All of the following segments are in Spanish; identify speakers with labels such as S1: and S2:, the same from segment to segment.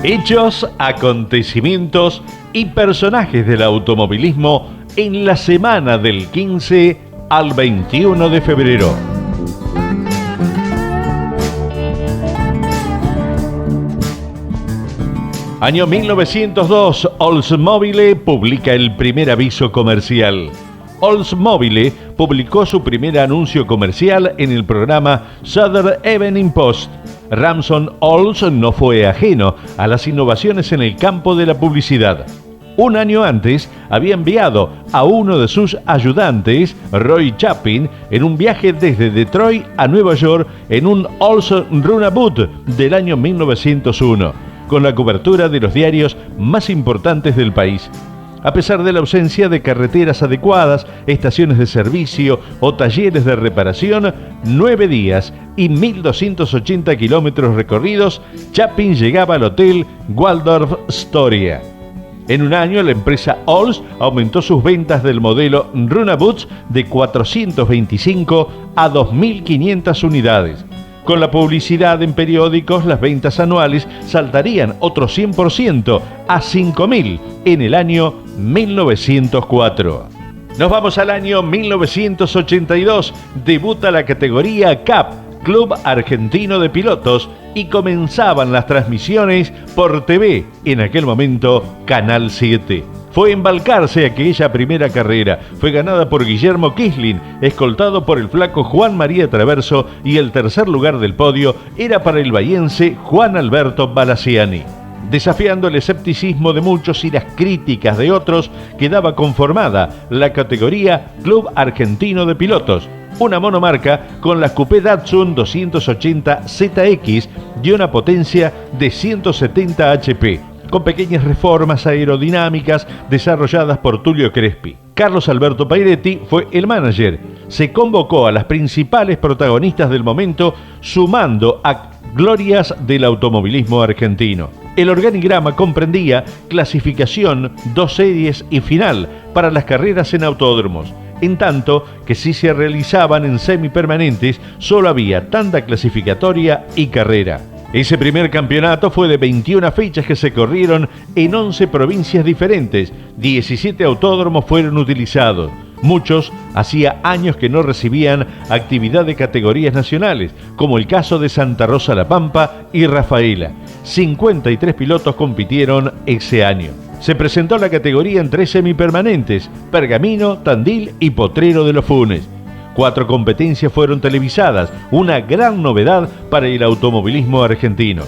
S1: Hechos, acontecimientos y personajes del automovilismo en la semana del 15 al 21 de febrero. Año 1902, Oldsmobile publica el primer aviso comercial. Oldsmobile publicó su primer anuncio comercial en el programa Southern Evening Post. Ramson Olds no fue ajeno a las innovaciones en el campo de la publicidad. Un año antes había enviado a uno de sus ayudantes, Roy Chapin, en un viaje desde Detroit a Nueva York en un Olds Runabout del año 1901, con la cobertura de los diarios más importantes del país. A pesar de la ausencia de carreteras adecuadas, estaciones de servicio o talleres de reparación, 9 días y 1.280 kilómetros recorridos, Chapin llegaba al Hotel Waldorf Astoria. En un año, la empresa Olds aumentó sus ventas del modelo Runabouts de 425 a 2.500 unidades. Con la publicidad en periódicos, las ventas anuales saltarían otro 100% a 5.000 en el año 1904. Nos vamos al año 1982. Debuta la categoría CAP, Club Argentino de Pilotos, y comenzaban las transmisiones por TV, en aquel momento Canal 7. Fue en Balcarce aquella primera carrera. Fue ganada por Guillermo Kislin, escoltado por el flaco Juan María Traverso, y el tercer lugar del podio era para el bahiense Juan Alberto Balaciani. Desafiando el escepticismo de muchos y las críticas de otros, quedaba conformada la categoría Club Argentino de Pilotos, una monomarca con la Coupé Datsun 280 ZX de una potencia de 170 HP, con pequeñas reformas aerodinámicas desarrolladas por Tulio Crespi. Carlos Alberto Pairetti fue el manager. Se convocó a las principales protagonistas del momento, sumando a glorias del automovilismo argentino. El organigrama comprendía clasificación, 2 series y final para las carreras en autódromos. En tanto que si se realizaban en semipermanentes, solo había tanda clasificatoria y carrera. Ese primer campeonato fue de 21 fechas que se corrieron en 11 provincias diferentes. 17 autódromos fueron utilizados. Muchos hacía años que no recibían actividad de categorías nacionales, como el caso de Santa Rosa La Pampa y Rafaela. 53 pilotos compitieron ese año. Se presentó la categoría en 3 semipermanentes: Pergamino, Tandil y Potrero de los Funes. 4 competencias fueron televisadas, una gran novedad para el automovilismo argentino.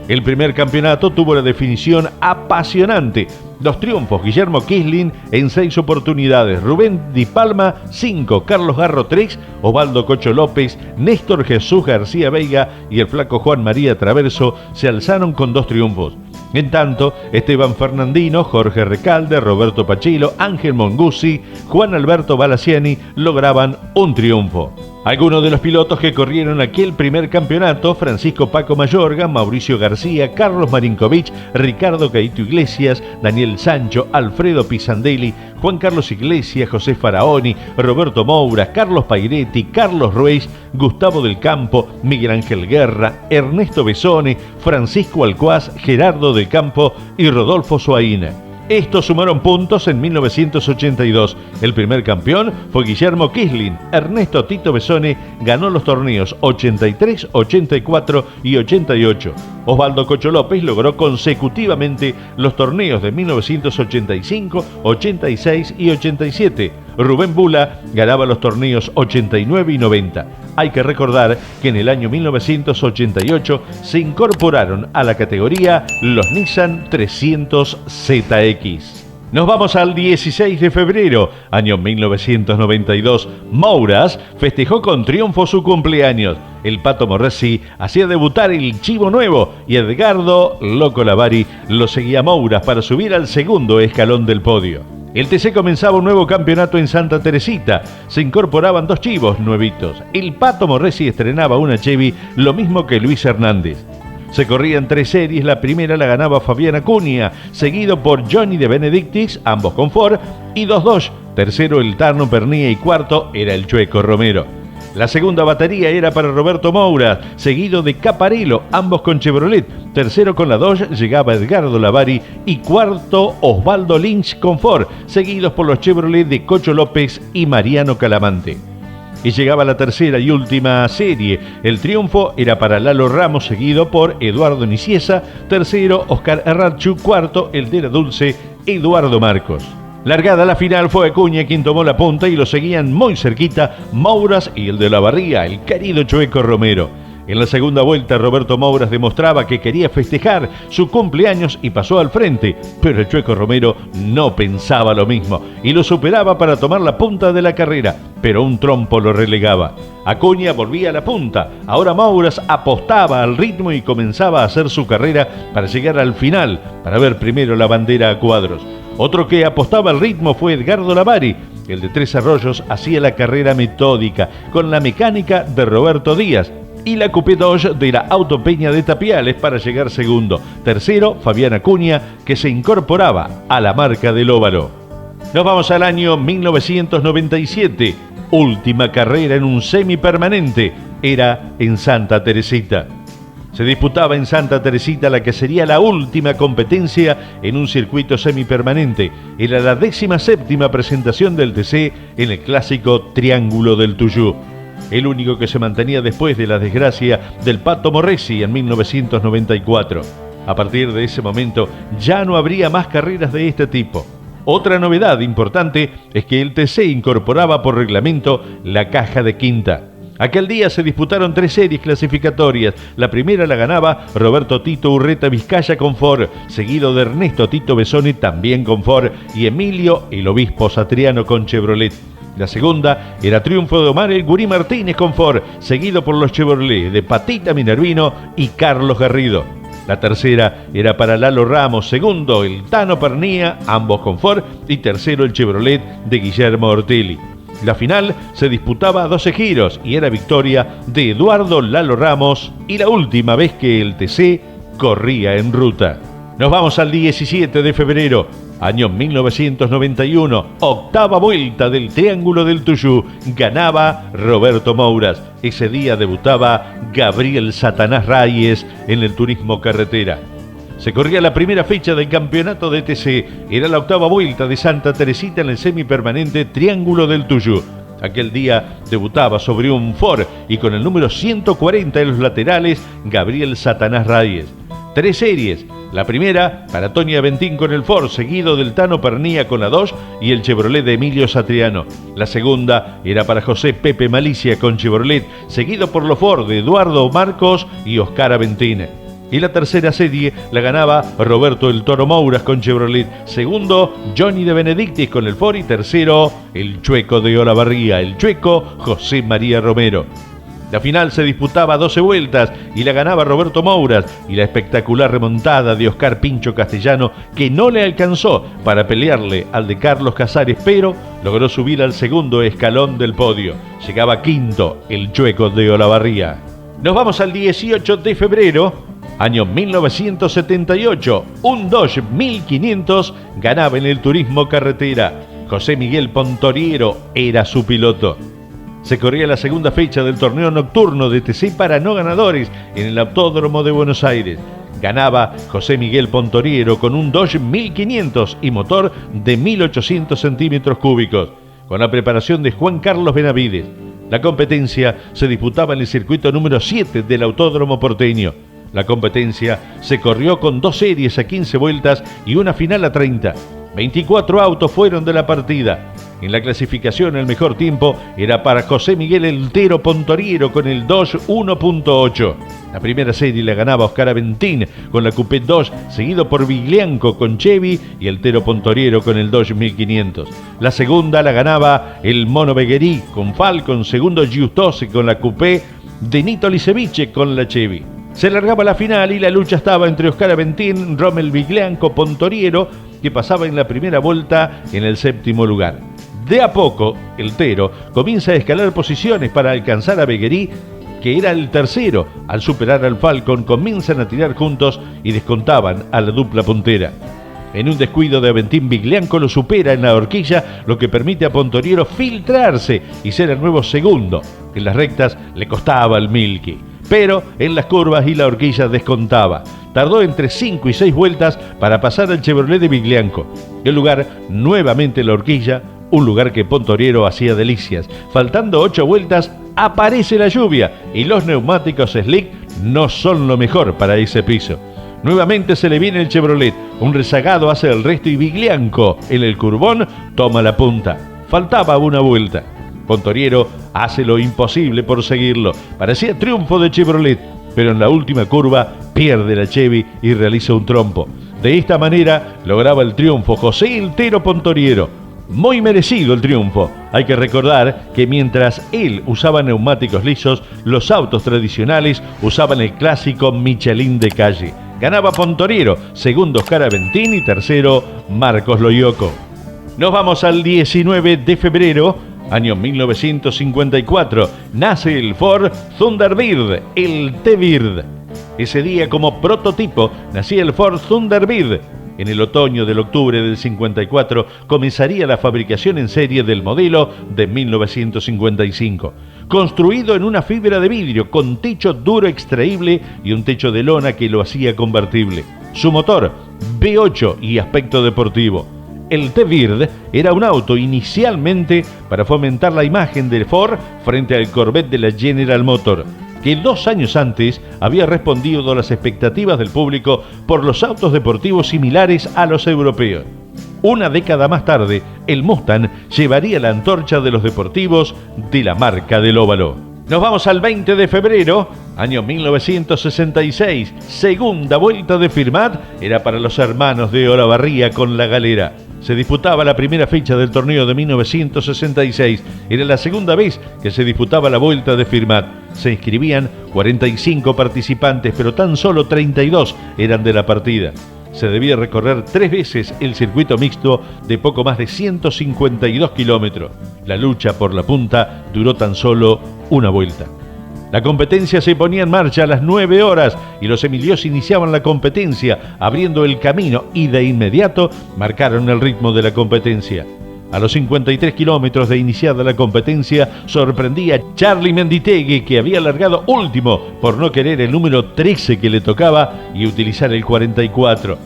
S1: El primer campeonato tuvo la definición apasionante. Los triunfos: Guillermo Kislin en 6 oportunidades, Rubén Di Palma 5, Carlos Garro 3, Osvaldo Cocho López, Néstor Jesús García Veiga y el flaco Juan María Traverso se alzaron con 2 triunfos. En tanto, Esteban Fernandino, Jorge Recalde, Roberto Pachilo, Ángel Monguzzi, Juan Alberto Balaciani lograban un triunfo. Algunos de los pilotos que corrieron aquel primer campeonato: Francisco Paco Mayorga, Mauricio García, Carlos Marinkovic, Ricardo Caíto Iglesias, Daniel Sancho, Alfredo Pisandelli, Juan Carlos Iglesias, José Faraoni, Roberto Moura, Carlos Pairetti, Carlos Ruiz, Gustavo del Campo, Miguel Ángel Guerra, Ernesto Besone, Francisco Alcuaz, Gerardo del Campo y Rodolfo Suaína. Estos sumaron puntos en 1982. El primer campeón fue Guillermo Kislin. Ernesto Tito Besone ganó los torneos 83, 84 y 88. Osvaldo Cocho López logró consecutivamente los torneos de 1985, 86 y 87. Rubén Bula ganaba los torneos 89 y 90. Hay que recordar que en el año 1988 se incorporaron a la categoría los Nissan 300 ZX. Nos vamos al 16 de febrero, año 1992. Mouras festejó con triunfo su cumpleaños. El Pato Morresi hacía debutar el Chivo Nuevo y Edgardo Loco Lavari lo seguía a Mouras para subir al segundo escalón del podio. El TC comenzaba un nuevo campeonato en Santa Teresita. Se incorporaban 2 chivos nuevitos. El Pato Morresi estrenaba una Chevy, lo mismo que Luis Hernández. Se corrían 3 series, la primera la ganaba Fabián Acuña, seguido por Johnny de Benedictis, ambos con Ford, y 2 Dodge, tercero el Tarno Pernía y cuarto era el Chueco Romero. La segunda batería era para Roberto Moura, seguido de Caparello, ambos con Chevrolet. Tercero con la Dodge llegaba Edgardo Lavari y cuarto Osvaldo Lynch con Ford, seguidos por los Chevrolet de Cocho López y Mariano Calamante. Y llegaba la tercera y última serie. El triunfo era para Lalo Ramos, seguido por Eduardo Nicieza. Tercero, Oscar Arrachu. Cuarto, el de la Dulce, Eduardo Marcos. Largada la final fue Acuña quien tomó la punta y lo seguían muy cerquita Mouras y el de la Barría, el querido Chueco Romero. En la segunda vuelta Roberto Mouras demostraba que quería festejar su cumpleaños y pasó al frente, pero el Chueco Romero no pensaba lo mismo y lo superaba para tomar la punta de la carrera, pero un trompo lo relegaba. Acuña volvía a la punta, ahora Mouras apostaba al ritmo y comenzaba a hacer su carrera para llegar al final, para ver primero la bandera a cuadros. Otro que apostaba al ritmo fue Edgardo Lavari. El de Tres Arroyos hacía la carrera metódica, con la mecánica de Roberto Díaz, y la Coupé Dodge de la Auto Peña de Tapiales para llegar segundo. Tercero, Fabián Acuña, que se incorporaba a la marca del óvalo. Nos vamos al año 1997. Última carrera en un semipermanente. Era en Santa Teresita. Se disputaba en Santa Teresita la que sería la última competencia en un circuito semipermanente. Era la 17ª presentación del TC en el clásico Triángulo del Tuyú. El único que se mantenía después de la desgracia del Pato Morresi en 1994. A partir de ese momento ya no habría más carreras de este tipo. Otra novedad importante es que el TC incorporaba por reglamento la caja de quinta. Aquel día se disputaron 3 series clasificatorias. La primera la ganaba Roberto Tito Urreta Vizcaya con Ford, seguido de Ernesto Tito Besone también con Ford y Emilio el Obispo Satriano con Chevrolet. La segunda era triunfo de Omar El Gurí Martínez con Ford, seguido por los Chevrolet de Patita Minervino y Carlos Garrido. La tercera era para Lalo Ramos, segundo el Tano Pernía, ambos con Ford, y tercero el Chevrolet de Guillermo Ortelli. La final se disputaba a 12 giros y era victoria de Eduardo Lalo Ramos y la última vez que el TC corría en ruta. Nos vamos al 17 de febrero, año 1991, octava vuelta del Triángulo del Tuyú, ganaba Roberto Mouras. Ese día debutaba Gabriel Satanás Reyes en el turismo carretera. Se corría la primera fecha del campeonato de TC, era la octava vuelta de Santa Teresita en el semipermanente Triángulo del Tuyú. Aquel día debutaba sobre un Ford y con el número 140 en los laterales, Gabriel Satanás Reyes. 3 series, la primera para Tony Aventín con el Ford, seguido del Tano Pernía con la Dodge y el Chevrolet de Emilio Satriano. La segunda era para José Pepe Malicia con Chevrolet, seguido por los Ford de Eduardo Marcos y Oscar Aventín. Y la tercera serie la ganaba Roberto El Toro Mouras con Chevrolet, segundo Johnny de Benedictis con el Ford y tercero el Chueco de Olavarría, el Chueco José María Romero. La final se disputaba a 12 vueltas y la ganaba Roberto Mouras, y la espectacular remontada de Oscar Pincho Castellano, que no le alcanzó para pelearle al de Carlos Casares, pero logró subir al segundo escalón del podio. Llegaba quinto el Chueco de Olavarría. Nos vamos al 18 de febrero, año 1978. Un Dodge 1500 ganaba en el turismo carretera. José Miguel Pontoriero era su piloto. Se corría la segunda fecha del torneo nocturno de TC para no ganadores en el Autódromo de Buenos Aires. Ganaba José Miguel Pontoriero con un Dodge 1500 y motor de 1800 centímetros cúbicos, con la preparación de Juan Carlos Benavides. La competencia se disputaba en el circuito número 7 del Autódromo porteño. La competencia se corrió con 2 series a 15 vueltas y una final a 30. 24 autos fueron de la partida. En la clasificación el mejor tiempo era para José Miguel El Tero Pontoriero con el Dodge 1.8. La primera serie la ganaba Oscar Aventín con la Coupé Dodge, seguido por Viglianco con Chevy y El Tero Pontoriero con el Dodge 1500. La segunda la ganaba el Mono Beguerí con Falcon, segundo Giustose con la Coupé de Nito Liceviche con la Chevy. Se largaba la final y la lucha estaba entre Oscar Aventín, Rommel Viglianco, Pontoriero, que pasaba en la primera vuelta en el 7º lugar. De a poco, el Tero comienza a escalar posiciones para alcanzar a Beguerí, que era el tercero. Al superar al Falcon, comienzan a tirar juntos y descontaban a la dupla puntera. En un descuido de Aventín, Viglianco lo supera en la horquilla, lo que permite a Pontoriero filtrarse y ser el nuevo segundo. En las rectas le costaba el Milky, pero en las curvas y la horquilla descontaba. Tardó entre 5 y 6 vueltas para pasar al Chevrolet de Viglianco. El lugar, nuevamente la horquilla, un lugar que Pontoriero hacía delicias. Faltando 8 vueltas, aparece la lluvia y los neumáticos slick no son lo mejor para ese piso. Nuevamente se le viene el Chevrolet, un rezagado hace el resto y Viglianco en el curbón toma la punta. Faltaba una vuelta. Pontoriero hace lo imposible por seguirlo. Parecía triunfo de Chevrolet, pero en la última curva pierde la Chevy y realiza un trompo. De esta manera lograba el triunfo José El Tero Pontoriero. Muy merecido el triunfo. Hay que recordar que mientras él usaba neumáticos lisos, los autos tradicionales usaban el clásico Michelin de calle. Ganaba Pontoriero, segundo Oscar Aventín y tercero Marcos Loyoco. Nos vamos al 19 de febrero, año 1954. Nace el Ford Thunderbird, el T-Bird. Ese día, como prototipo, nacía el Ford Thunderbird. En el otoño del octubre del 54 comenzaría la fabricación en serie del modelo de 1955. Construido en una fibra de vidrio con techo duro extraíble y un techo de lona que lo hacía convertible. Su motor, V8 y aspecto deportivo. El T-Bird era un auto inicialmente para fomentar la imagen de Ford frente al Corvette de la General Motors, que 2 años antes había respondido a las expectativas del público por los autos deportivos similares a los europeos. Una década más tarde, el Mustang llevaría la antorcha de los deportivos de la marca del óvalo. Nos vamos al 20 de febrero, año 1966. Segunda vuelta de Firmat era para los hermanos de Olavarría con La Galera. Se disputaba la primera fecha del torneo de 1966. Era la segunda vez que se disputaba la vuelta de Firmat. Se inscribían 45 participantes, pero tan solo 32 eran de la partida. Se debía recorrer 3 veces el circuito mixto de poco más de 152 kilómetros. La lucha por la punta duró tan solo una vuelta. La competencia se ponía en marcha a las 9 horas y los emilios iniciaban la competencia, abriendo el camino y de inmediato marcaron el ritmo de la competencia. A los 53 kilómetros de iniciada la competencia, sorprendía Charlie Menditegui, que había largado último por no querer el número 13 que le tocaba y utilizar el 44.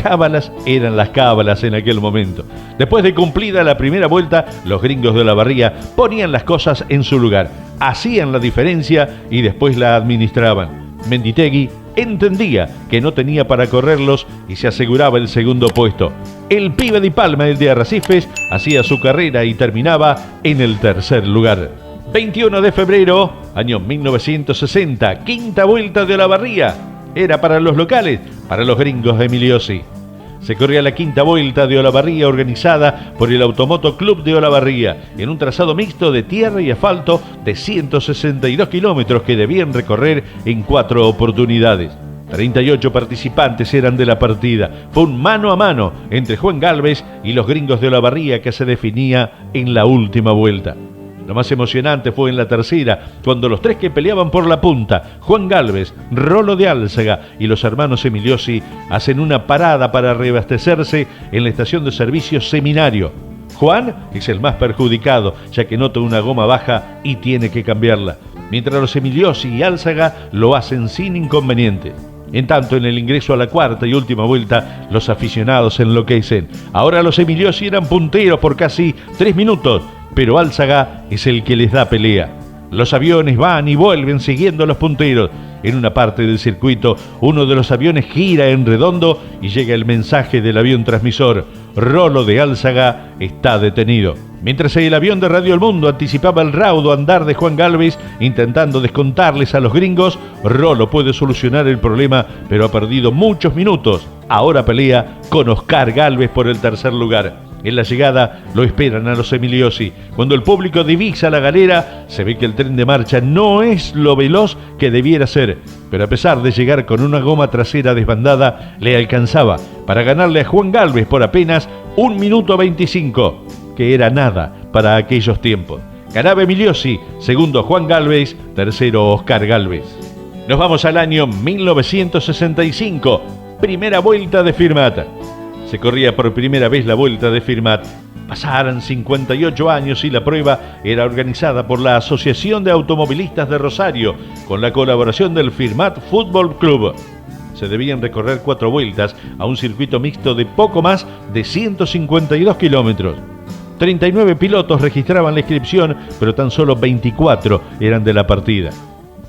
S1: Cábalas eran las cábalas en aquel momento. Después de cumplida la primera vuelta, los gringos de Olavarría ponían las cosas en su lugar, hacían la diferencia y después la administraban. Menditegui entendía que no tenía para correrlos y se aseguraba el segundo puesto. El pibe de Palma, el de Arrecifes, hacía su carrera y terminaba en el tercer lugar. 21 de febrero, año 1960, quinta vuelta de Olavarría. Era para los locales, para los gringos de Emiliosi. Se corría la quinta vuelta de Olavarría organizada por el Automoto Club de Olavarría en un trazado mixto de tierra y asfalto de 162 kilómetros que debían recorrer en 4 oportunidades. 38 participantes eran de la partida. Fue un mano a mano entre Juan Galvez y los gringos de Olavarría que se definía en la última vuelta. Lo más emocionante fue en la tercera, cuando los 3 que peleaban por la punta, Juan Galvez, Rolo de Álzaga y los hermanos Emiliosi, hacen una parada para reabastecerse en la estación de servicio Seminario. Juan es el más perjudicado, ya que nota una goma baja y tiene que cambiarla, mientras los Emiliosi y Álzaga lo hacen sin inconveniente. En tanto, en el ingreso a la cuarta y última vuelta, los aficionados enloquecen. Ahora los Emiliosi eran punteros por casi 3 minutos, pero Álzaga es el que les da pelea. Los aviones van y vuelven siguiendo a los punteros. En una parte del circuito, uno de los aviones gira en redondo y llega el mensaje del avión transmisor: Rolo de Álzaga está detenido. Mientras el avión de Radio El Mundo anticipaba el raudo andar de Juan Galvez, intentando descontarles a los gringos, Rolo puede solucionar el problema, pero ha perdido muchos minutos. Ahora pelea con Oscar Galvez por el tercer lugar. En la llegada lo esperan a los Emiliosi. Cuando el público divisa la galera, se ve que el tren de marcha no es lo veloz que debiera ser, pero a pesar de llegar con una goma trasera desbandada, le alcanzaba para ganarle a Juan Galvez por apenas 1 minuto 25, que era nada para aquellos tiempos. Ganaba Emiliosi, segundo Juan Galvez, tercero Oscar Galvez. Nos vamos al año 1965, primera vuelta de Firmat. se corría por primera vez la Vuelta de Firmat. Pasaran 58 años y la prueba era organizada por la Asociación de Automovilistas de Rosario, con la colaboración del Firmat Fútbol Club. Se debían recorrer 4 vueltas a un circuito mixto de poco más de 152 kilómetros. 39 pilotos registraban la inscripción, pero tan solo 24 eran de la partida.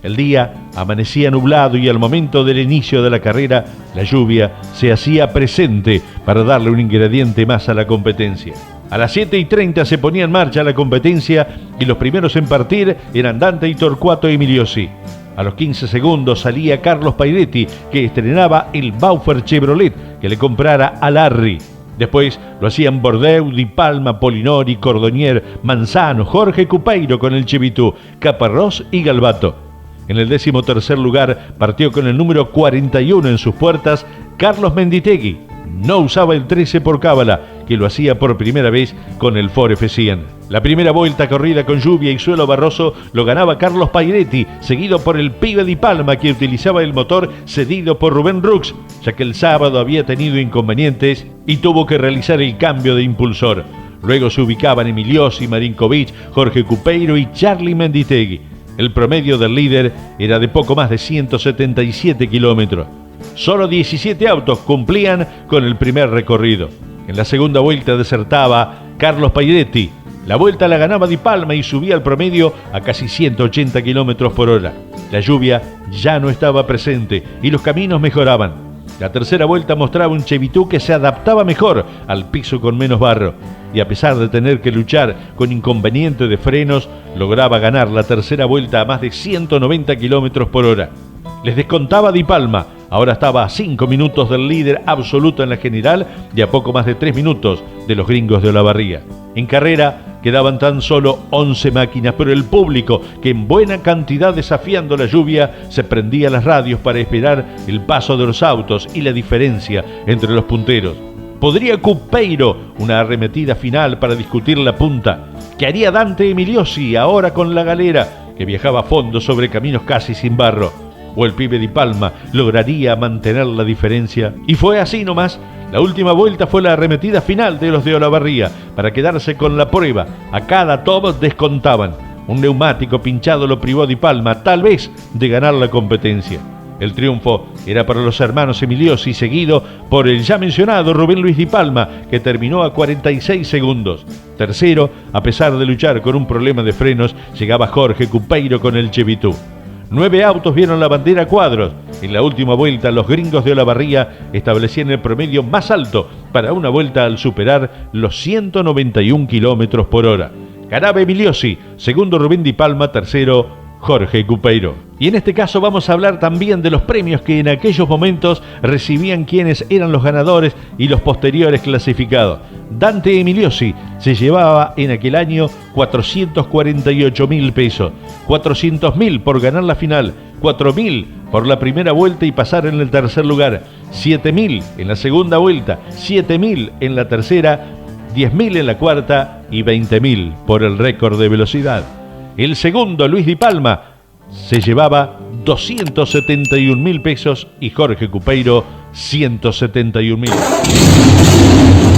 S1: El día amanecía nublado y al momento del inicio de la carrera, la lluvia se hacía presente para darle un ingrediente más a la competencia. A las 7:30 se ponía en marcha la competencia y los primeros en partir eran Dante y Torcuato Emiliosi. A los 15 segundos salía Carlos Pairetti, que estrenaba el Baufer Chevrolet que le comprara a Larry. Después lo hacían Bordeu, Di Palma, Polinori, Cordonier, Manzano, Jorge Cupeiro con el Chevitú, Caparrós y Galbato. En el 13º lugar partió con el número 41 en sus puertas Carlos Menditegui. No usaba el 13 por cábala, que lo hacía por primera vez con el Ford F100. La primera vuelta corrida con lluvia y suelo barroso lo ganaba Carlos Pairetti, seguido por el pibe Di Palma, que utilizaba el motor cedido por Rubén Rux, ya que el sábado había tenido inconvenientes y tuvo que realizar el cambio de impulsor. Luego se ubicaban Emiliosi, Marinkovic, Jorge Cupeiro y Charlie Menditegui. El promedio del líder era de poco más de 177 kilómetros. Solo 17 autos cumplían con el primer recorrido. En la segunda vuelta desertaba Carlos Pairetti. La vuelta la ganaba Di Palma y subía el promedio a casi 180 kilómetros por hora. La lluvia ya no estaba presente y los caminos mejoraban. La tercera vuelta mostraba un Chevitú que se adaptaba mejor al piso con menos barro y a pesar de tener que luchar con inconveniente de frenos, lograba ganar la tercera vuelta a más de 190 kilómetros por hora. Les descontaba Di Palma, ahora estaba a 5 minutos del líder absoluto en la general y a poco más de 3 minutos de los gringos de Olavarría. En carrera quedaban tan solo 11 máquinas, pero el público, que en buena cantidad desafiando la lluvia, se prendía las radios para esperar el paso de los autos y la diferencia entre los punteros. ¿Podría Cupeiro una arremetida final para discutir la punta? ¿Qué haría Dante Emiliosi ahora con la galera, que viajaba a fondo sobre caminos casi sin barro? ¿O el pibe Di Palma lograría mantener la diferencia? Y fue así nomás. La última vuelta fue la arremetida final de los de Olavarría para quedarse con la prueba. A cada top descontaban. Un neumático pinchado lo privó Di Palma, tal vez, de ganar la competencia. El triunfo era para los hermanos Emiliosi, seguido por el ya mencionado Rubén Luis Di Palma, que terminó a 46 segundos. Tercero, a pesar de luchar con un problema de frenos, llegaba Jorge Cupeiro con el Chevitú. 9 autos vieron la bandera a cuadros. En la última vuelta, los gringos de Olavarría establecían el promedio más alto para una vuelta al superar los 191 kilómetros por hora. Ganaba Emiliosi, segundo Rubén Di Palma, tercero Jorge Cupeiro. Y en este caso vamos a hablar también de los premios que en aquellos momentos recibían quienes eran los ganadores y los posteriores clasificados. Dante Emiliosi se llevaba en aquel año 448.000 pesos, 400.000 por ganar la final, 4.000 por la primera vuelta y pasar en el tercer lugar, 7.000 en la segunda vuelta, 7.000 en la tercera, 10.000 en la cuarta y 20.000 por el récord de velocidad. El segundo, Luis Di Palma, se llevaba 271.000 pesos y Jorge Cupeiro 171.000.